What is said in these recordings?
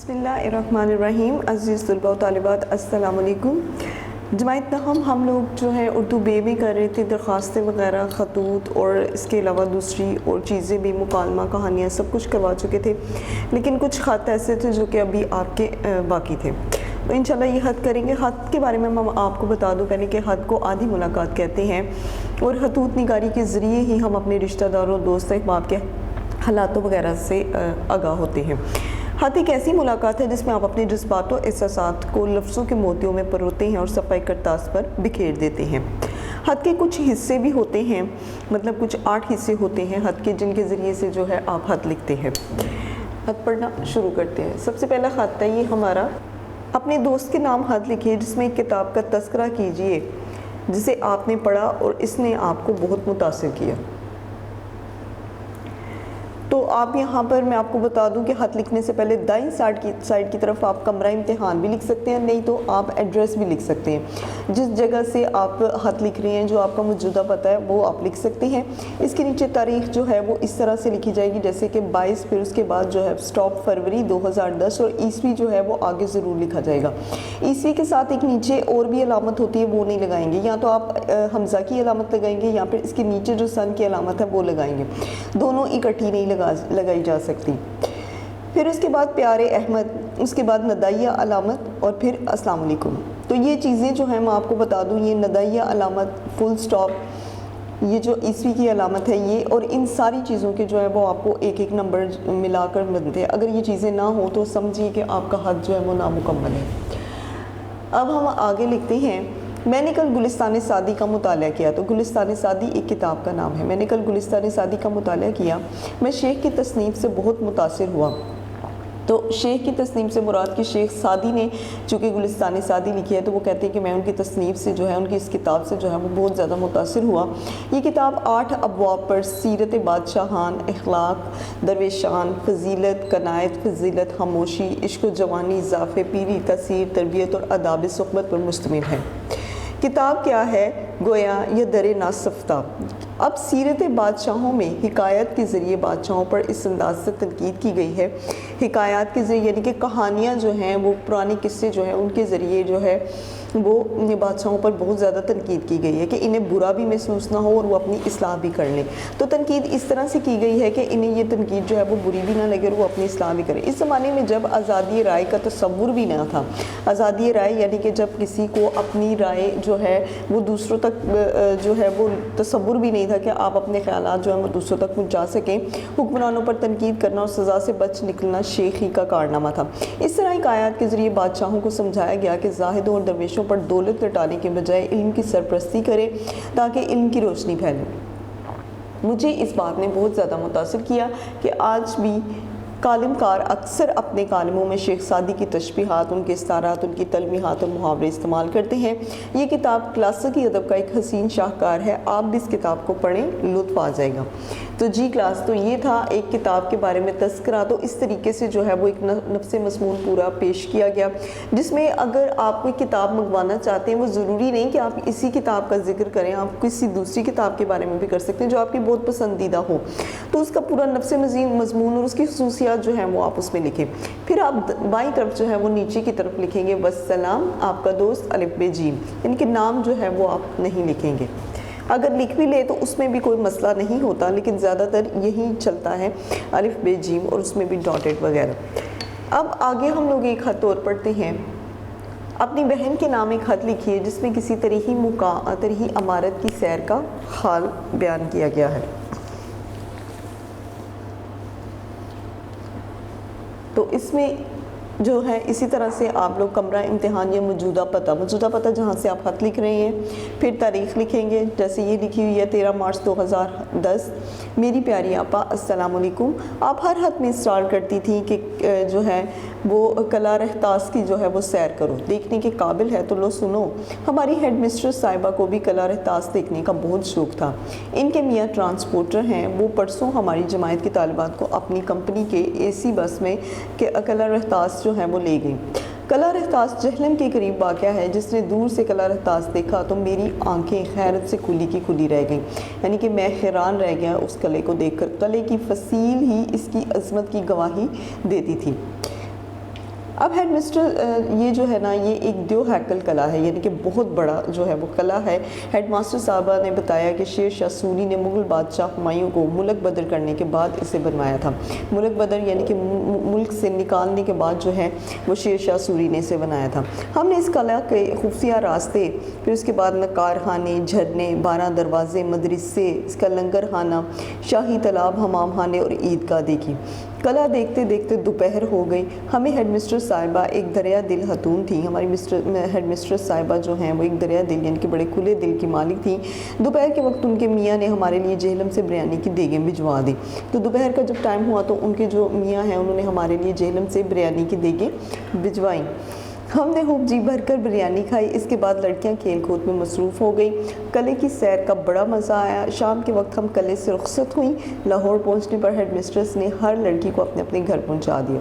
بسم اللہ الرحمن الرحیم. عزیز طلباء و طالبات السلام علیکم. جماعت تاہم ہم لوگ جو ہے اردو بے میں کر رہے تھے، درخواستیں وغیرہ، خطوط اور اس کے علاوہ دوسری اور چیزیں بھی، مکالمہ، کہانیاں سب کچھ کروا چکے تھے، لیکن کچھ خط ایسے تھے جو کہ ابھی آپ کے باقی تھے. تو انشاءاللہ یہ خط کریں گے. خط کے بارے میں ہم آپ کو بتا دوں پہلے کہ خط کو آدھی ملاقات کہتے ہیں، اور خطوط نگاری کے ذریعے ہی ہم اپنے رشتہ داروں، دوست احباب کے حالاتوں وغیرہ سے آگاہ ہوتے ہیں. خط ایک ایسی ملاقات ہے جس میں آپ اپنے جذبات و احساسات کو لفظوں کے موتیوں میں پروتے ہیں اور صفحہ کرتاس پر بکھیر دیتے ہیں. خط کے کچھ حصے بھی ہوتے ہیں، مطلب کچھ 8 حصے ہوتے ہیں خط کے، جن کے ذریعے سے جو ہے آپ خط لکھتے ہیں. خط پڑھنا شروع کرتے ہیں. سب سے پہلا خط ہے یہ ہمارا. اپنے دوست کے نام خط لکھیے جس میں ایک کتاب کا تذکرہ کیجئے جسے آپ نے پڑھا اور اس نے آپ کو بہت متاثر کیا. تو آپ یہاں پر میں آپ کو بتا دوں کہ خط لکھنے سے پہلے دائیں سائڈ کی طرف آپ کمرہ امتحان بھی لکھ سکتے ہیں، نہیں تو آپ ایڈریس بھی لکھ سکتے ہیں. جس جگہ سے آپ خط لکھ رہے ہیں، جو آپ کا موجودہ پتہ ہے، وہ آپ لکھ سکتے ہیں. اس کے نیچے تاریخ جو ہے وہ اس طرح سے لکھی جائے گی جیسے کہ 22، پھر اس کے بعد جو ہے سٹاپ فروری 2010، اور عیسوی جو ہے وہ آگے ضرور لکھا جائے گا. عیسوی کے ساتھ ایک نیچے اور بھی علامت ہوتی ہے، وہ نہیں لگائیں گے. یا تو آپ حمزہ کی علامت لگائیں گے یا پھر اس کے نیچے جو سن کی علامت ہے وہ لگائیں گے. دونوں اکٹھی نہیں لگائی جا سکتی. پھر اس کے بعد پیارے احمد، اس کے بعد ندائیہ علامت، اور پھر السلام علیکم. تو یہ چیزیں جو ہیں میں آپ کو بتا دوں، یہ ندائیہ علامت، فل سٹاپ، یہ جو عیسوی کی علامت ہے یہ، اور ان ساری چیزوں کے جو ہے وہ آپ کو ایک ایک نمبر ملا کر ملتے ہیں. اگر یہ چیزیں نہ ہوں تو سمجھیے کہ آپ کا خط جو ہے وہ نامکمل ہے. اب ہم آگے لکھتے ہیں. میں نے کل گلستان سعدی کا مطالعہ کیا. تو گلستان سعدی ایک کتاب کا نام ہے. میں نے کل گلستان سعدی کا مطالعہ کیا. میں شیخ کی تصنیف سے بہت متاثر ہوا. تو شیخ کی تصنیف سے مراد کہ شیخ سعدی نے چونکہ گلستان سعدی لکھی ہے، تو وہ کہتے ہیں کہ میں ان کی تصنیف سے جو ہے، ان کی اس کتاب سے جو ہے وہ بہت زیادہ متاثر ہوا. یہ کتاب 8 ابواب پر سیرت بادشاہان، اخلاق درویشان، فضیلت، قناعت، فضیلت، خاموشی، عشق و جوانی، اضافے، پیری، تاثیر، تربیت اور آداب صحبت پر مشتمل ہے. کتاب کیا ہے؟ گویا یہ در ناصفتہ. اب سیرت بادشاہوں میں حکایت کے ذریعے بادشاہوں پر اس انداز سے تنقید کی گئی ہے. حکایات کے ذریعے یعنی کہ کہانیاں جو ہیں، وہ پرانے قصے جو ہیں، ان کے ذریعے جو ہے وہ بادشاہوں پر بہت زیادہ تنقید کی گئی ہے کہ انہیں برا بھی محسوس نہ ہو اور وہ اپنی اصلاح بھی کر لیں. تو تنقید اس طرح سے کی گئی ہے کہ انہیں یہ تنقید جو ہے وہ بری بھی نہ لگے اور وہ اپنی اصلاح بھی کریں. اس زمانے میں جب آزادی رائے کا تصور بھی نہ تھا. آزادی رائے یعنی کہ جب کسی کو اپنی رائے جو ہے وہ دوسروں تک جو ہے وہ تصور بھی نہیں تھا کہ آپ اپنے خیالات جو ہیں وہ دوسروں تک پہنچا سکیں. حکمرانوں پر تنقید کرنا اور سزا سے بچ نکلنا شیخی کا کارنامہ تھا. اس طرح حکایات کے ذریعے بادشاہوں کو سمجھایا گیا کہ زاہدوں اور درویشوں پر دولت لٹانے کے بجائے علم کی سرپرستی کرے تاکہ علم کی روشنی پھیلے. مجھے اس بات نے بہت زیادہ متاثر کیا کہ آج بھی کالم کار اکثر اپنے کالموں میں شیخ سعدی کی تشبیہات، ان کے استعارات، ان کی تلمیحات اور محاورے استعمال کرتے ہیں. یہ کتاب کلاسیکی ادب کا ایک حسین شاہکار ہے. آپ بھی اس کتاب کو پڑھیں، لطف آ جائے گا. تو جی کلاس، تو یہ تھا ایک کتاب کے بارے میں تذکرہ. تو اس طریقے سے جو ہے وہ ایک نفس مضمون پورا پیش کیا گیا، جس میں اگر آپ کوئی کتاب منگوانا چاہتے ہیں، وہ ضروری نہیں کہ آپ اسی کتاب کا ذکر کریں، آپ کسی دوسری کتاب کے بارے میں بھی کر سکتے ہیں جو آپ کی بہت پسندیدہ ہو. تو اس کا پورا نفس مضمون اور اس کی خصوصیات جو ہیں وہ آپ اس میں لکھیں. پھر آپ بائیں طرف جو ہے وہ نیچے کی طرف لکھیں گے والسلام، آپ کا دوست الف ب ج، ان کے نام جو ہے وہ آپ نہیں لکھیں گے. اگر لکھ بھی لے تو اس میں بھی کوئی مسئلہ نہیں ہوتا، لیکن زیادہ تر یہی چلتا ہے الف ب ج، اور اس میں بھی ڈاٹڈ وغیرہ. اب آگے ہم لوگ ایک خط اور پڑھتے ہیں. اپنی بہن کے نام ایک خط لکھیے جس میں کسی تریحی عمارت کی سیر کا حال بیان کیا گیا ہے. تو اس میں جو ہے اسی طرح سے آپ لوگ کمرہ امتحان یا موجودہ پتہ جہاں سے آپ خط لکھ رہے ہیں، پھر تاریخ لکھیں گے. جیسے یہ لکھی ہوئی ہے 13 مارچ 2010. میری پیاری آپا السلام علیکم. آپ ہر خط میں اصرار کرتی تھیں کہ جو ہے وہ قلعہ رہتاس کی جو ہے وہ سیر کرو، دیکھنے کے قابل ہے تو لو سنو. ہماری ہیڈ مسٹرس صاحبہ کو بھی قلعہ رہتاس دیکھنے کا بہت شوق تھا. ان کے میاں ٹرانسپورٹر ہیں. وہ پرسوں ہماری جماعت کی طالبات کو اپنی کمپنی کے اے سی بس میں قلعہ رہتاس جو ہے وہ لے گئی. قلعہ رہتاس جہلم کے قریب واقع ہے. جس نے دور سے قلعہ رہتاس دیکھا تو میری آنکھیں حیرت سے کھلی رہ گئیں. یعنی کہ میں حیران رہ گیا اس قلعے کو دیکھ کر. قلعے کی فصیل ہی اس کی عظمت کی گواہی دیتی تھی. اب ہیڈ مسٹر یہ جو ہے نا یہ ایک دیو ہیکل قلعہ ہے، یعنی کہ بہت بڑا جو ہے وہ قلعہ ہے۔ ہیڈ ماسٹر صاحبہ نے بتایا کہ شیر شاہ سوری نے مغل بادشاہ ہمایوں کو ملک بدر کرنے کے بعد اسے بنوایا تھا۔ ملک بدر یعنی کہ ملک سے نکالنے کے بعد جو ہے وہ شیر شاہ سوری نے اسے بنایا تھا۔ ہم نے اس قلعہ کے خفیہ راستے، پھر اس کے بعد نقار خانے، جھرنے، 12 دروازے، مدرسے، اس کا لنگر خانہ، شاہی تالاب، حمام خانے اور عیدگاہ دیکھی۔ قلعہ دیکھتے دیکھتے دوپہر ہو گئی۔ ہمیں ہیڈ مسٹر صاحبہ ایک دریا دل خاتون تھی، ہماری ہیڈ مسٹر صاحبہ جو ہیں وہ ایک دریا دل یعنی کہ بڑے کھلے دل کی مالک تھیں۔ دوپہر کے وقت ان کے میاں نے ہمارے لیے جہلم سے بریانی کی دیگیں بھجوا دی۔ تو دوپہر کا جب ٹائم ہوا تو ان کے جو میاں ہیں انہوں نے ہمارے لیے جہلم سے بریانی کی دیگیں بھجوائیں۔ ہم نے خوب جی بھر کر بریانی کھائی۔ اس کے بعد لڑکیاں کھیل کود میں مصروف ہو گئی۔ قلعے کی سیر کا بڑا مزہ آیا۔ شام کے وقت ہم قلعے سے رخصت ہوئیں۔ لاہور پہنچنے پر ہیڈ مسٹریس نے ہر لڑکی کو اپنے اپنے گھر پہنچا دیا۔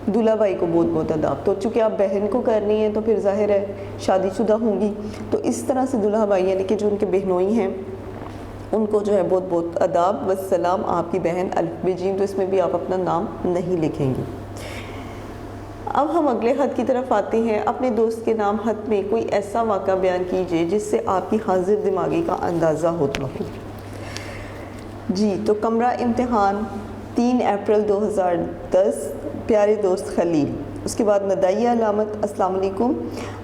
دولہا بھائی کو بہت بہت آداب۔ تو چونکہ آپ بہن کو کرنی ہے تو پھر ظاہر ہے شادی شدہ ہوں گی، تو اس طرح سے دولہا بھائی یعنی کہ جو ان کے بہنوئی ہیں ان کو جو ہے بہت بہت آداب والسلام۔ آپ کی بہن الف ب ج، تو اس میں بھی آپ اپنا نام نہیں لکھیں گے۔ اب ہم اگلے خط کی طرف آتے ہیں۔ اپنے دوست کے نام خط میں کوئی ایسا واقعہ بیان کیجئے جس سے آپ کی حاضر دماغی کا اندازہ ہوتا ہو۔ جی تو کمرہ امتحان 3 اپریل 2010، پیارے دوست خلیل۔ اس کے بعد ندائیہ علامت، السلام علیکم،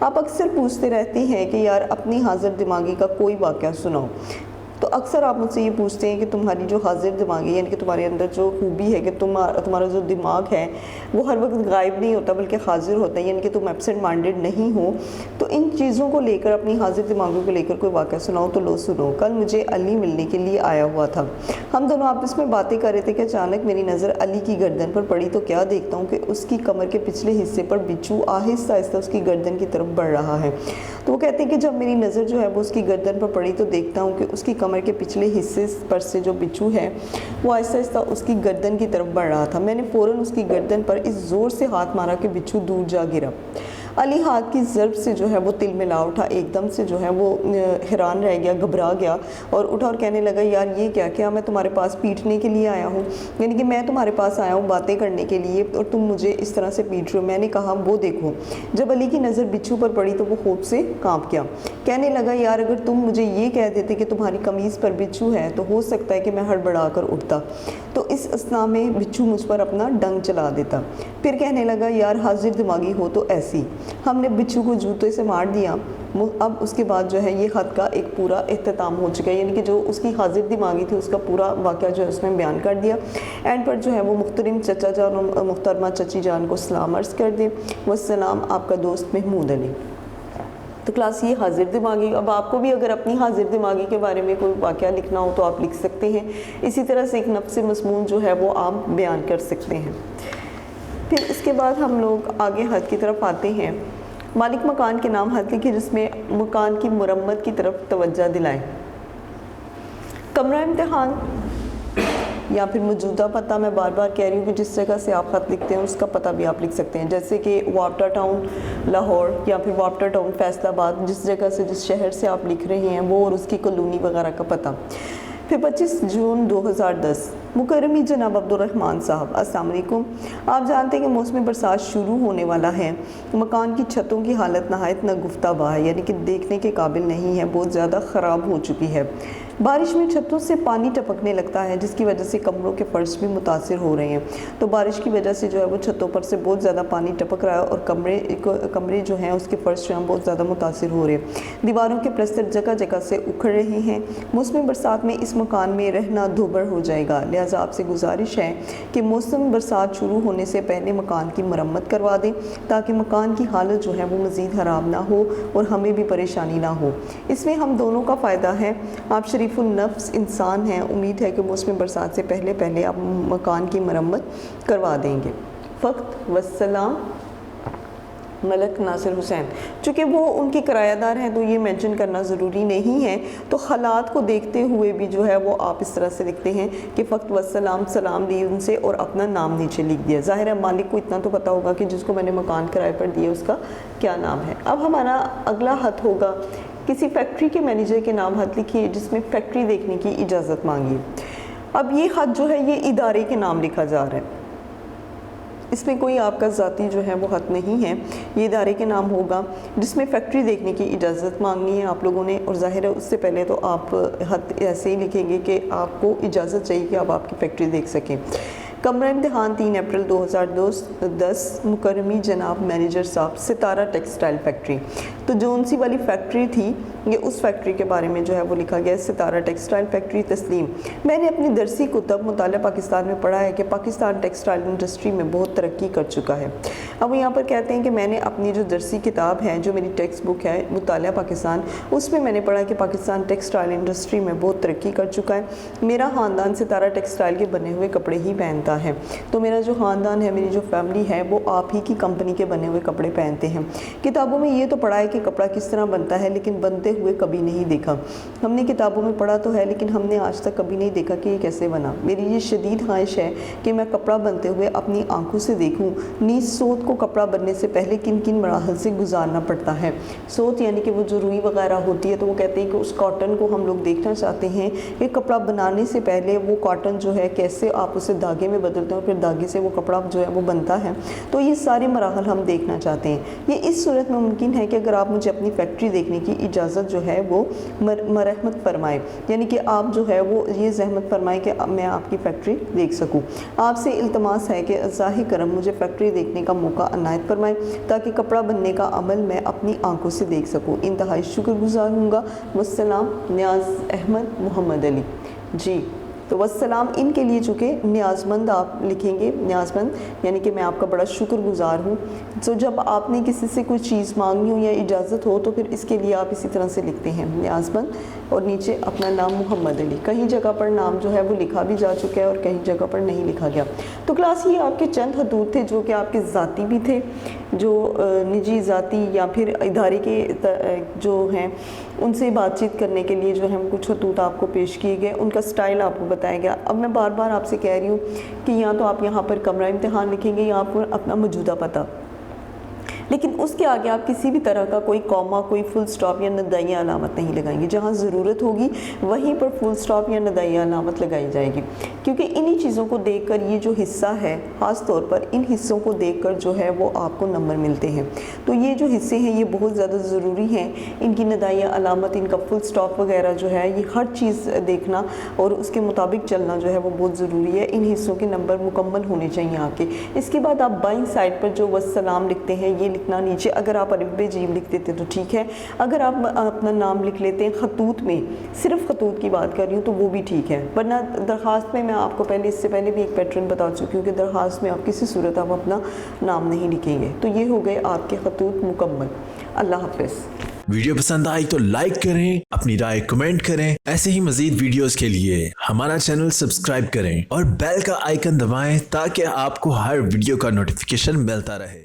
آپ اکثر پوچھتے رہتے ہیں کہ یار اپنی حاضر دماغی کا کوئی واقعہ سناؤ۔ تو اکثر آپ مجھ سے یہ پوچھتے ہیں کہ تمہاری جو حاضر دماغی یعنی کہ تمہارے اندر جو خوبی ہے کہ تمہارا جو دماغ ہے وہ ہر وقت غائب نہیں ہوتا بلکہ حاضر ہوتا ہے، یعنی کہ تم ایبسنٹ مائنڈڈ نہیں ہو، تو ان چیزوں کو لے کر اپنی حاضر دماغوں کو لے کر کوئی واقعہ سناؤ۔ تو لو سنو، کل مجھے علی ملنے کے لیے آیا ہوا تھا۔ ہم دونوں آپس میں باتیں کر رہے تھے کہ اچانک میری نظر علی کی گردن پر پڑی تو کیا دیکھتا ہوں کہ اس کی کمر کے پچھلے حصے پر بچھو آہستہ آہستہ اس کی گردن کی طرف بڑھ رہا ہے۔ تو وہ کہتے ہیں کہ جب میری نظر جو ہے وہ اس کی گردن پر پڑی تو دیکھتا ہوں کہ اس کی کمر کے پچھلے حصے پر سے جو بچھو ہے وہ آہستہ آہستہ اس کی گردن کی طرف بڑھ رہا تھا۔ میں نے فوراً اس کی گردن پر اس زور سے ہاتھ مارا کہ بچھو دور جا گرا۔ علی ہاتھ کی ضرب سے جو ہے وہ تل ملا اٹھا، ایک دم سے جو ہے وہ حیران رہ گیا، گھبرا گیا اور اٹھا اور کہنے لگا یار یہ کیا میں تمہارے پاس پیٹنے کے لیے آیا ہوں، یعنی کہ میں تمہارے پاس آیا ہوں باتیں کرنے کے لیے اور تم مجھے اس طرح سے پیٹ رہے ہو۔ میں نے کہا وہ دیکھو۔ جب علی کی نظر بچھو پر پڑی تو وہ خوف سے کانپ گیا، کہنے لگا یار اگر تم مجھے یہ کہہ دیتے کہ تمہاری قمیض پر بچھو ہے تو ہو سکتا ہے کہ میں ہڑبڑا کر اٹھتا، تو اس اثنا میں بچھو مجھ پر اپنا ڈنگ چلا دیتا۔ پھر کہنے لگا یار حاضر دماغی ہو تو ایسی۔ ہم نے بچھو کو جوتے سے مار دیا۔ اب اس کے بعد جو ہے یہ خط کا ایک پورا اختتام ہو چکا ہے، یعنی کہ جو اس کی حاضر دماغی تھی اس کا پورا واقعہ جو ہے اس نے بیان کر دیا۔ اینڈ پر جو ہے وہ محترم چچا جان اور محترمہ چچی جان کو سلام عرض کر دیں۔ والسلام، آپ کا دوست محمود علی۔ تو کلاس یہ حاضر دماغی۔ اب آپ کو بھی اگر اپنی حاضر دماغی کے بارے میں کوئی واقعہ لکھنا ہو تو آپ لکھ سکتے ہیں۔ اسی طرح سے ایک نفس مضمون جو ہے وہ آپ بیان کر سکتے ہیں۔ پھر اس کے بعد ہم لوگ آگے خط کی طرف آتے ہیں۔ مالک مکان کے نام خط لکھے جس میں مکان کی مرمت کی طرف توجہ دلائیں۔ کمرہ امتحان یا پھر موجودہ پتہ، میں بار بار کہہ رہی ہوں کہ جس جگہ سے آپ خط لکھتے ہیں اس کا پتہ بھی آپ لکھ سکتے ہیں، جیسے کہ وابٹا ٹاؤن لاہور یا پھر وابٹا ٹاؤن فیصل آباد، جس جگہ سے جس شہر سے آپ لکھ رہے ہیں وہ اور اس کی کالونی وغیرہ کا پتہ۔ پھر 25 جون 2010، مکرمی جناب عبد الرحمن صاحب، السلام علیکم۔ آپ جانتے ہیں کہ موسم برسات شروع ہونے والا ہے۔ مکان کی چھتوں کی حالت نہایت ناگفتہ ہے، یعنی کہ دیکھنے کے قابل نہیں ہے، بہت زیادہ خراب ہو چکی ہے۔ بارش میں چھتوں سے پانی ٹپکنے لگتا ہے جس کی وجہ سے کمروں کے فرش بھی متاثر ہو رہے ہیں۔ تو بارش کی وجہ سے جو ہے وہ چھتوں پر سے بہت زیادہ پانی ٹپک رہا ہے اور کمرے جو ہیں اس کے فرش جو ہیں بہت زیادہ متاثر ہو رہے ہیں۔ دیواروں کے پلستر جگہ جگہ سے اکھڑ رہے ہیں۔ موسم برسات میں اس مکان میں رہنا دوبھر ہو جائے گا، لہٰذا آپ سے گزارش ہے کہ موسم برسات شروع ہونے سے پہلے مکان کی مرمت کروا دیں تاکہ مکان کی حالت جو ہے وہ مزید خراب نہ ہو اور ہمیں بھی پریشانی نہ ہو۔ اس میں ہم دونوں کا فائدہ ہے۔ آپ شریف النفس انسان ہیں، امید ہے کہ موسم برسات سے پہلے آپ مکان کی مرمت کروا دیں گے۔ فقط والسلام، ملک ناصر حسین۔ چونکہ وہ ان کے کرایہ دار ہیں تو یہ مینشن کرنا ضروری نہیں ہے، تو حالات کو دیکھتے ہوئے بھی جو ہے وہ آپ اس طرح سے لکھتے ہیں کہ فقط والسلام، سلام لی ان سے اور اپنا نام نیچے لکھ دیا۔ ظاہر ہے مالک کو اتنا تو پتہ ہوگا کہ جس کو میں نے مکان کرائے پر دیا اس کا کیا نام ہے۔ اب ہمارا اگلا خط ہوگا، کسی فیکٹری کے مینیجر کے نام خط لکھیے جس میں فیکٹری دیکھنے کی اجازت مانگی۔ اب یہ خط جو ہے یہ ادارے کے نام لکھا جا رہا ہے۔ اس میں کوئی آپ کا ذاتی جو ہے وہ خط نہیں ہے، یہ ادارے کے نام ہوگا جس میں فیکٹری دیکھنے کی اجازت مانگنی ہے آپ لوگوں نے، اور ظاہر ہے اس سے پہلے تو آپ خط ایسے ہی لکھیں گے کہ آپ کو اجازت چاہیے کہ آپ کی فیکٹری دیکھ سکیں۔ کمرہ امتحان 3 اپریل 2010، مکرمی جناب مینیجر صاحب، ستارہ ٹیکسٹائل فیکٹری۔ تو جون سی والی فیکٹری تھی، یہ اس فیکٹری کے بارے میں جو ہے وہ لکھا گیا ہے، ستارہ ٹیکسٹائل فیکٹری تسلیم۔ میں نے اپنی درسی کتب مطالعہ پاکستان میں پڑھا ہے کہ پاکستان ٹیکسٹائل انڈسٹری میں بہت ترقی کر چکا ہے۔ اب یہاں پر کہتے ہیں کہ میں نے اپنی جو درسی کتاب ہے، جو میری ٹیکسٹ بک ہے مطالعہ پاکستان، اس میں میں نے پڑھا کہ پاکستان ٹیکسٹائل انڈسٹری میں بہت ترقی کر چکا ہے۔ میرا خاندان ستارہ ٹیکسٹائل کے بنے ہوئے کپڑے ہی پہنتا ہے، تو میرا جو خاندان ہے، میری جو فیملی ہے، وہ آپ ہی کی کمپنی کے بنے ہوئے کپڑے پہنتے ہیں۔ کتابوں میں یہ تو پڑھا ہے کہ کپڑا کس طرح بنتا ہے، لیکن بنتے ہوئے کبھی نہیں دیکھا۔ ہم نے کتابوں میں پڑھا تو ہے، لیکن ہم نے آج تک کبھی نہیں دیکھا کہ یہ کیسے بنا۔ میری یہ شدید خواہش ہے کہ میں کپڑا بنتے ہوئے اپنی آنکھوں سے دیکھوں، نیز سوت کو کپڑا بننے سے پہلے کن کن مراحل سے گزارنا پڑتا ہے۔ سوت یعنی کہ وہ جو روئی وغیرہ ہوتی ہے، تو وہ کہتے ہیں کہ اس کاٹن کو ہم لوگ دیکھنا چاہتے ہیں کہ کپڑا بنانے سے پہلے وہ کاٹن جو ہے کیسے آپ اسے دھاگے میں بدلتے ہیں اور پھر دھاگے سے وہ کپڑا جو ہے وہ بنتا ہے۔ تو یہ سارے مراحل ہم دیکھنا چاہتے ہیں۔ یہ اس صورت میں ممکن ہے کہ اگر آپ مجھے اپنی فیکٹری دیکھنے کی اجازت جو ہے وہ مرحمت فرمائے، یعنی کہ آپ جو ہے وہ یہ زحمت فرمائے کہ میں آپ کی فیکٹری دیکھ سکوں۔ آپ سے التماس ہے کہ ازاہ کرم مجھے فیکٹری دیکھنے کا موقع عنایت فرمائے تاکہ کپڑا بننے کا عمل میں اپنی آنکھوں سے دیکھ سکوں۔ انتہائی شکر گزار ہوں گا۔ والسلام، نیاز احمد محمد علی۔ جی تو والسلام ان کے لیے چونکہ نیاز مند آپ لکھیں گے، نیاز مند یعنی کہ میں آپ کا بڑا شکر گزار ہوں۔ تو جب آپ نے کسی سے کوئی چیز مانگنی ہو یا اجازت ہو تو پھر اس کے لیے آپ اسی طرح سے لکھتے ہیں نیاز مند، اور نیچے اپنا نام محمد علی۔ کہیں جگہ پر نام جو ہے وہ لکھا بھی جا چکا ہے اور کہیں جگہ پر نہیں لکھا گیا۔ تو کلاس یہ آپ کے چند حدود تھے جو کہ آپ کے ذاتی بھی تھے، جو نجی ذاتی یا پھر ادارے کے جو ہیں ان سے بات چیت کرنے کے لیے جو ہے کچھ خطوط آپ کو پیش کیے گئے، ان کا سٹائل آپ کو بتایا گیا۔ اب میں بار بار آپ سے کہہ رہی ہوں کہ یا تو آپ یہاں پر کمرہ امتحان لکھیں گے یا آپ اپنا موجودہ پتہ، لیکن اس کے آگے آپ کسی بھی طرح کا کوئی کوما، کوئی فل سٹاپ یا ندائیہ علامت نہیں لگائیں گے۔ جہاں ضرورت ہوگی وہیں پر فل سٹاپ یا ندائیہ علامت لگائی جائے گی، کیونکہ انہی چیزوں کو دیکھ کر یہ جو حصہ ہے، خاص طور پر ان حصوں کو دیکھ کر جو ہے وہ آپ کو نمبر ملتے ہیں۔ تو یہ جو حصے ہیں یہ بہت زیادہ ضروری ہیں، ان کی ندائیہ علامت، ان کا فل سٹاپ وغیرہ جو ہے یہ ہر چیز دیکھنا اور اس کے مطابق چلنا جو ہے وہ بہت ضروری ہے۔ ان حصوں کے نمبر مکمل ہونے چاہیے آپ کے۔ اس کے بعد آپ بائیں سائڈ پر جو والسلام لکھتے ہیں یہ لکھنا نیچے، اگر آپ الف ب جیم لکھ دیتے تو ٹھیک ہے، اگر آپ اپنا نام لکھ لیتے ہیں خطوط میں، صرف خطوط کی بات کر رہی ہوں تو وہ بھی ٹھیک ہے، ورنہ درخواست میں آپ کو پہلے اس سے پہلے بھی ایک پیٹرن بتا چکی ہوں کہ درخواست میں آپ کسی صورت آپ اپنا نام نہیں لکھیں گے۔ تو یہ ہو گئے آپ کے خطوط مکمل۔ اللہ حافظ۔ ویڈیو پسند آئی تو لائک کریں، اپنی رائے کمنٹ کریں۔ ایسے ہی مزید ویڈیوز کے لیے ہمارا چینل سبسکرائب کریں اور بیل کا آئیکن دبائیں تاکہ آپ کو ہر ویڈیو کا نوٹیفیکیشن ملتا رہے۔